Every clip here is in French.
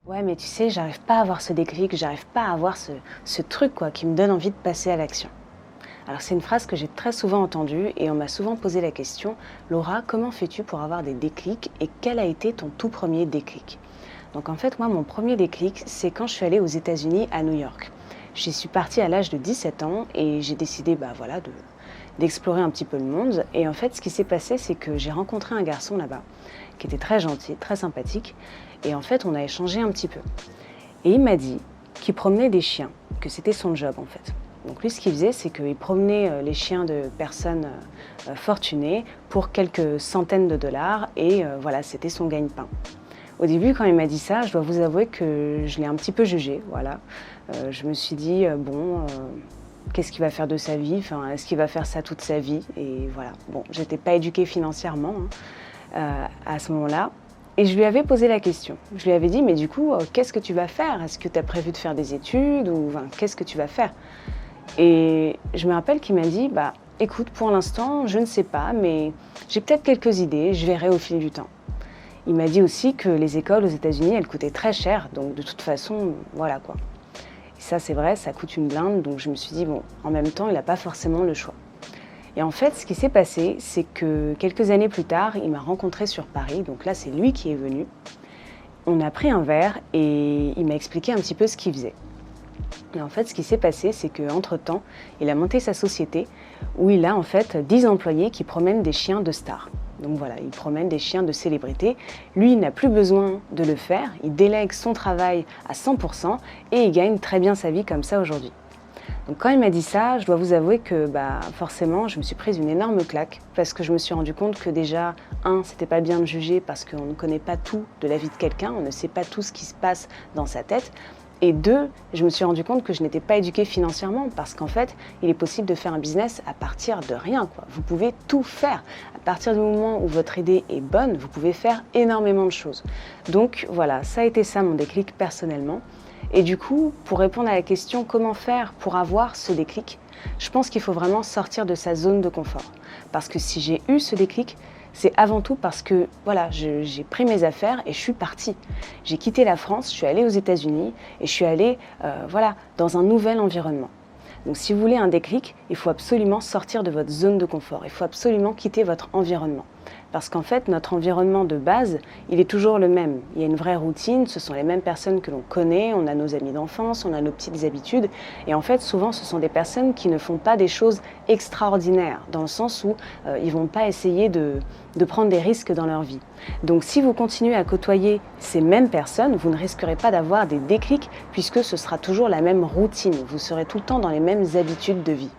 Ouais, mais tu sais, j'arrive pas à avoir ce déclic, j'arrive pas à avoir ce truc quoi, qui me donne envie de passer à l'action. Alors c'est une phrase que j'ai très souvent entendue et on m'a souvent posé la question, Laura, comment fais-tu pour avoir des déclics et quel a été ton tout premier déclic? Donc en fait, moi, mon premier déclic, c'est quand je suis allée aux États-Unis, à New York. J'y suis partie à l'âge de 17 ans et j'ai décidé voilà, d'explorer un petit peu le monde. Et en fait, ce qui s'est passé, c'est que j'ai rencontré un garçon là-bas qui était très gentil, très sympathique. Et en fait, on a échangé un petit peu. Et il m'a dit qu'il promenait des chiens, que c'était son job en fait. Donc lui, ce qu'il faisait, c'est qu'il promenait les chiens de personnes fortunées pour quelques centaines de dollars et voilà, c'était son gagne-pain. Au début, quand il m'a dit ça, je dois vous avouer que je l'ai un petit peu jugé, voilà. Je me suis dit, qu'est-ce qu'il va faire de sa vie? Enfin, est-ce qu'il va faire ça toute sa vie? Et voilà, bon, j'étais pas éduquée financièrement à ce moment-là. Et je lui avais posé la question. Je lui avais dit, mais du coup, qu'est-ce que tu vas faire? Est-ce que tu as prévu de faire des études ou enfin, qu'est-ce que tu vas faire? Et je me rappelle qu'il m'a dit, écoute, pour l'instant, je ne sais pas, mais j'ai peut-être quelques idées, je verrai au fil du temps. Il m'a dit aussi que les écoles aux États-Unis, elles coûtaient très cher, donc de toute façon, voilà quoi. Et ça, c'est vrai, ça coûte une blinde, donc je me suis dit, bon, en même temps, il n'a pas forcément le choix. Et en fait, ce qui s'est passé, c'est que quelques années plus tard, il m'a rencontrée sur Paris, donc là, c'est lui qui est venu. On a pris un verre et il m'a expliqué un petit peu ce qu'il faisait. Et en fait, ce qui s'est passé, c'est qu'entre-temps, il a monté sa société où il a en fait 10 employés qui promènent des chiens de stars. Donc voilà, il promène des chiens de célébrités. Lui, il n'a plus besoin de le faire, il délègue son travail à 100% et il gagne très bien sa vie comme ça aujourd'hui. Donc quand il m'a dit ça, je dois vous avouer que forcément, je me suis prise une énorme claque parce que je me suis rendu compte que déjà, c'était pas bien de juger parce qu'on ne connaît pas tout de la vie de quelqu'un, on ne sait pas tout ce qui se passe dans sa tête. Et deux, je me suis rendu compte que je n'étais pas éduquée financièrement parce qu'en fait, il est possible de faire un business à partir de rien, quoi. Vous pouvez tout faire. À partir du moment où votre idée est bonne, vous pouvez faire énormément de choses. Donc voilà, ça a été ça mon déclic personnellement. Et du coup, pour répondre à la question comment faire pour avoir ce déclic, je pense qu'il faut vraiment sortir de sa zone de confort. Parce que si j'ai eu ce déclic, c'est avant tout parce que voilà, j'ai pris mes affaires et je suis partie. J'ai quitté la France, je suis allée aux États-Unis et je suis allée dans un nouvel environnement. Donc si vous voulez un déclic, il faut absolument sortir de votre zone de confort. Il faut absolument quitter votre environnement. Parce qu'en fait, notre environnement de base, il est toujours le même. Il y a une vraie routine, ce sont les mêmes personnes que l'on connaît, on a nos amis d'enfance, on a nos petites habitudes. Et en fait, souvent, ce sont des personnes qui ne font pas des choses extraordinaires, dans le sens où ils ne vont pas essayer de prendre des risques dans leur vie. Donc si vous continuez à côtoyer ces mêmes personnes, vous ne risquerez pas d'avoir des déclics, puisque ce sera toujours la même routine. Vous serez tout le temps dans les mêmes habitudes de vie.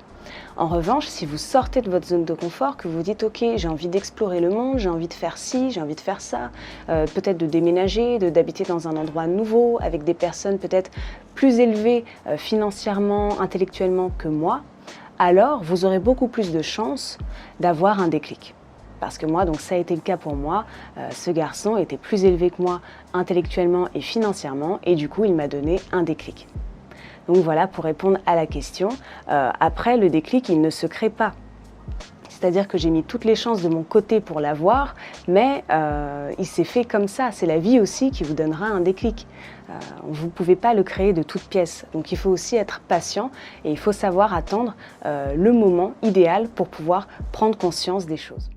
En revanche, si vous sortez de votre zone de confort, que vous dites « Ok, j'ai envie d'explorer le monde, j'ai envie de faire ci, j'ai envie de faire ça, peut-être de déménager, d'habiter dans un endroit nouveau, avec des personnes peut-être plus élevées financièrement, intellectuellement que moi », alors vous aurez beaucoup plus de chances d'avoir un déclic. Parce que moi, donc ça a été le cas pour moi, ce garçon était plus élevé que moi intellectuellement et financièrement, et du coup, il m'a donné un déclic. Donc voilà, pour répondre à la question, après le déclic, il ne se crée pas. C'est-à-dire que j'ai mis toutes les chances de mon côté pour l'avoir, mais il s'est fait comme ça. C'est la vie aussi qui vous donnera un déclic. Vous ne pouvez pas le créer de toutes pièces. Donc il faut aussi être patient et il faut savoir attendre le moment idéal pour pouvoir prendre conscience des choses.